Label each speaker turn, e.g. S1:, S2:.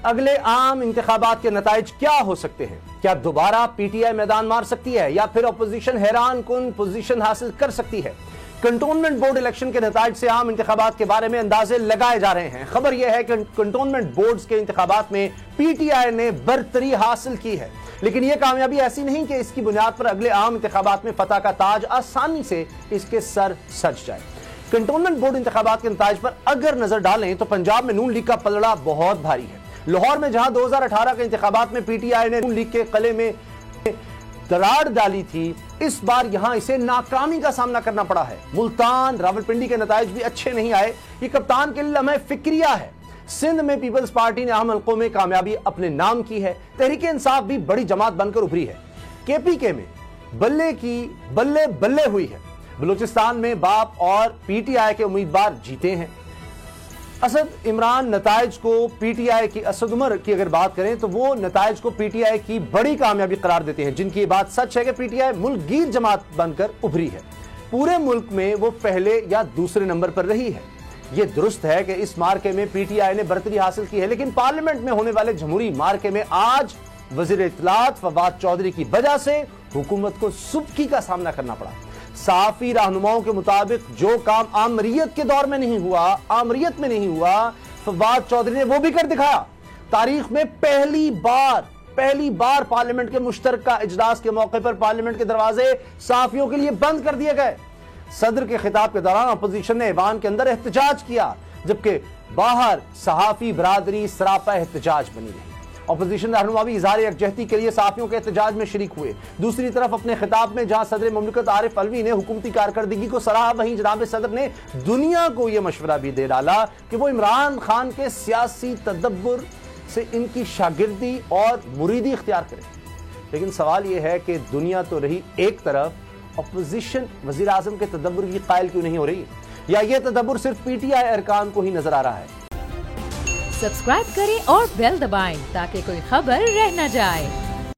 S1: اگلے عام انتخابات کے نتائج کیا ہو سکتے ہیں؟ کیا دوبارہ پی ٹی آئی میدان مار سکتی ہے یا پھر اپوزیشن حیران کن پوزیشن حاصل کر سکتی ہے؟ کنٹونمنٹ بورڈ الیکشن کے نتائج سے عام انتخابات کے بارے میں اندازے لگائے جا رہے ہیں۔ خبر یہ ہے کہ کنٹونمنٹ بورڈز کے انتخابات میں پی ٹی آئی نے برتری حاصل کی ہے، لیکن یہ کامیابی ایسی نہیں کہ اس کی بنیاد پر اگلے عام انتخابات میں فتح کا تاج آسانی سے اس کے سر سج جائے۔ کنٹونمنٹ بورڈ انتخابات کے نتائج پر اگر نظر ڈالیں تو پنجاب میں نون لیگ کا پلڑا بہت بھاری ہے۔ لاہور میں جہاں 2018 کے انتخابات میں پی ٹی آئی نے نون لیگ کے قلعے میں دراڑ ڈالی تھی، اس بار یہاں اسے ناکامی کا سامنا کرنا پڑا ہے۔ ملتان، راولپنڈی کے نتائج بھی اچھے نہیں آئے، یہ کپتان کے لیے لمحہ فکریہ ہے۔ سندھ میں پیپلز پارٹی نے اہم حلقوں میں کامیابی اپنے نام کی ہے۔ تحریک انصاف بھی بڑی جماعت بن کر ابھری ہے۔ کے پی کے میں بلے کی بلے بلے ہوئی ہے۔ بلوچستان میں باپ اور پی ٹی آئی کے امیدوار جیتے ہیں۔ اسد عمران نتائج کو پی ٹی آئی کی اسد عمر کی اگر بات کریں تو وہ نتائج کو پی ٹی آئی کی بڑی کامیابی قرار دیتے ہیں، جن کی یہ بات سچ ہے کہ پی ٹی آئی ملک گیر جماعت بن کر ابھری ہے۔ پورے ملک میں وہ پہلے یا دوسرے نمبر پر رہی ہے۔ یہ درست ہے کہ اس مارکے میں پی ٹی آئی نے برتری حاصل کی ہے، لیکن پارلیمنٹ میں ہونے والے جمہوری مارکے میں آج وزیر اطلاعات فواد چودھری کی وجہ سے حکومت کو سبکی کا سامنا کرنا پڑا۔ صحافی رہنماؤں کے مطابق جو کام آمریت کے دور میں نہیں ہوا، فواد چودھری نے وہ بھی کر دکھایا۔ تاریخ میں پہلی بار پارلیمنٹ کے مشترکہ اجلاس کے موقع پر پارلیمنٹ کے دروازے صحافیوں کے لیے بند کر دیے گئے۔ صدر کے خطاب کے دوران اپوزیشن نے ایوان کے اندر احتجاج کیا، جبکہ باہر صحافی برادری سراپا احتجاج بنی رہی۔ اپوزیشن رہنما بھی اظہار یکجہتی کے لیے صحافیوں کے احتجاج میں شریک ہوئے۔ دوسری طرف اپنے خطاب میں جہاں صدر مملکت عارف علوی نے حکومتی کارکردگی کو سراہا، وہیں جناب صدر نے دنیا کو یہ مشورہ بھی دے ڈالا کہ وہ عمران خان کے سیاسی تدبر سے ان کی شاگردی اور مریدی اختیار کرے۔ لیکن سوال یہ ہے کہ دنیا تو رہی ایک طرف، اپوزیشن وزیر اعظم کے تدبر کی قائل کیوں نہیں ہو رہی؟ یا یہ تدبر صرف پی ٹی آئی ارکان کو ہی نظر آ رہا ہے؟
S2: سبسکرائب کریں اور بیل دبائیں تاکہ کوئی خبر رہ نہ جائے۔